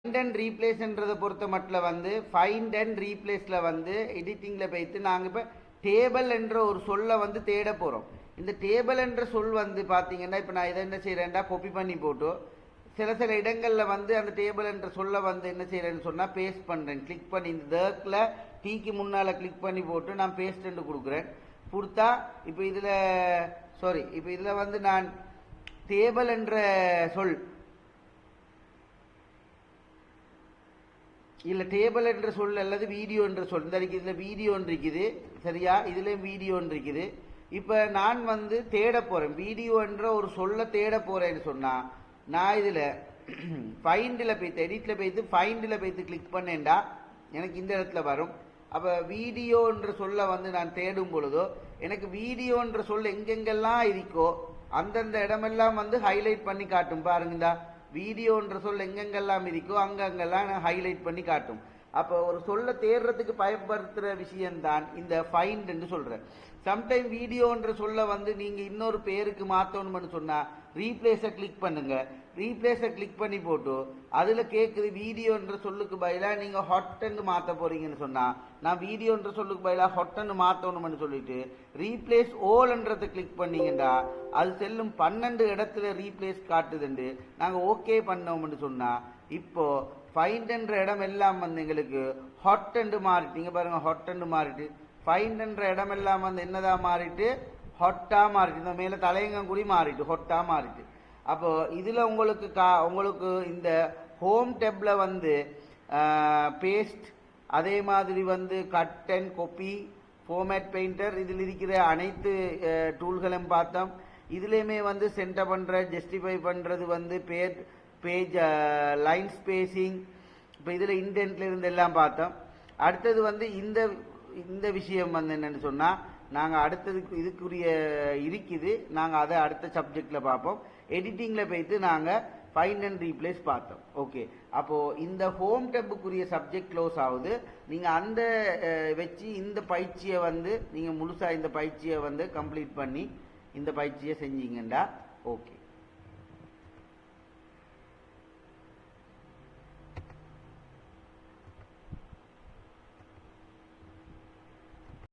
Find and ரீப்ளேஸ்ன்றதை பொறுத்த மட்டும் வந்து ஃபைண்ட் அண்ட் ரீப்ளேஸில் வந்து எடிட்டிங்கில் போய்த்து நாங்கள் இப்போ டேபிள் என்ற ஒரு சொல்லை வந்து தேட போகிறோம். இந்த டேபிள் என்ற சொல் வந்து பார்த்தீங்கன்னா இப்போ நான் இதை என்ன செய்கிறேன்டா காப்பி பண்ணி போட்டு சில இடங்களில் வந்து அந்த டேபிள் என்ற சொல்லை வந்து என்ன செய்கிறேன்னு சொன்னால் பேஸ்ட் பண்ணுறேன். கிளிக் பண்ணி இந்த தேர்க்கில் டீக்கு முன்னால் கிளிக் பண்ணி போட்டு நான் பேஸ்ட் கொடுக்குறேன். கொடுத்தா இப்போ இதில் வந்து நான் டேபிள் என்ற சொல் இல்லை டேபிள் என்ற சொல் அல்லது வீடியோ என்ற சொல் இந்த இதில் வீடியோ இருக்குது சரியா, இதுலேயும் வீடியோ இருக்குது. இப்போ நான் வந்து தேட போகிறேன் வீடியோ என்ற ஒரு சொல்லை தேட போகிறேன்னு சொன்னால் நான் இதில் ஃபைண்டில் போய்த்து எடிட்டில் போய்த்து ஃபைண்டில் போய்த்து கிளிக் பண்ணேன்டா எனக்கு இந்த இடத்துல வரும். அப்போ வீடியோன்ற சொல்லை வந்து நான் தேடும் பொழுதோ எனக்கு வீடியோன்ற சொல் எங்கெங்கெல்லாம் இருக்கோ அந்தந்த இடமெல்லாம் வந்து ஹைலைட் பண்ணி காட்டும். பாருங்கடா வீடியோன்ற சொல் எங்கெங்கெல்லாம் இருக்கோ அங்கங்கெல்லாம் ஹைலைட் பண்ணி காட்டும். அப்போ ஒரு சொல்ல தேடுறதுக்கு பயன்படுத்துகிற விஷயம்தான் இந்த ஃபைண்ட் என்று சொல்கிறேன். சம்டைம் வீடியோன்ற சொல்ல வந்து நீங்கள் இன்னொரு பேருக்கு மாற்றணும்னு சொன்னால் ரீப்ளேஸை கிளிக் பண்ணுங்க. ரீப்ளேஸை கிளிக் பண்ணி போட்டு அதில் கேட்குது வீடியோன்ற சொல்லுக்கு பதிலாக நீங்கள் ஹொட்டன்னு மாற்ற போகிறீங்கன்னு சொன்னால் நான் வீடியோன்ற சொல்லுக்கு பதிலாக ஹொட்டன்னு மாற்றணும்னு சொல்லிட்டு ரீப்ளேஸ் ஓல்ன்றதை கிளிக் பண்ணீங்கண்டா அது செல்லும் 12 இடத்துல ரீப்ளேஸ் காட்டுதுண்டு. நாங்கள் ஓகே பண்ணோம்னு சொன்னால் இப்போது ஃபைண்ட்ன்ற இடம் எல்லாம் வந்து எங்களுக்கு ஹொட்டன்னு மாறிட்டீங்க பாருங்க. ஹொட்டன்னு மாறிட்டு ஃபைண்ட்ன்ற இடமெல்லாம் வந்து என்னதான் மாறிட்டு ஹொட்டாக மாறிட்டு இந்த மேலே தலையங்கூடி மாறிட்டு ஹொட்டாக மாறிட்டு. அப்போ இதில் உங்களுக்கு இந்த ஹோம் டேப்ல வந்து பேஸ்ட் அதே மாதிரி வந்து cut and copy format painter இதில் இருக்கிற அனைத்து டூல்களும் பார்த்தோம். இதுலேயுமே வந்து சென்டர் பண்ணுற ஜஸ்டிஃபை பண்ணுறது வந்து பேஜ் லைன் ஸ்பேசிங் இப்போ இதில் இன்டென்ட்ல இருந்து எல்லாம் பார்த்தோம். அடுத்தது வந்து இந்த விஷயம் வந்து என்னென்னு சொன்னால் நாங்கள் அடுத்ததுக்கு இதுக்குரிய இருக்குது நாங்கள் அதை அடுத்த சப்ஜெக்டில் பார்ப்போம். எடிட்டிங்கில் போய்த்து நாங்கள் ஃபைண்ட் அண்ட் ரீப்ளேஸ் பார்த்தோம். ஓகே, அப்போது இந்த ஹோம் டேப்புக்குரிய சப்ஜெக்ட் க்ளோஸ் ஆகுது. நீங்கள் அந்த வச்சு இந்த பயிற்சியை வந்து நீங்கள் முழுசாக இந்த பயிற்சியை வந்து கம்ப்ளீட் பண்ணி இந்த பயிற்சியை செஞ்சீங்கண்டா ஓகே.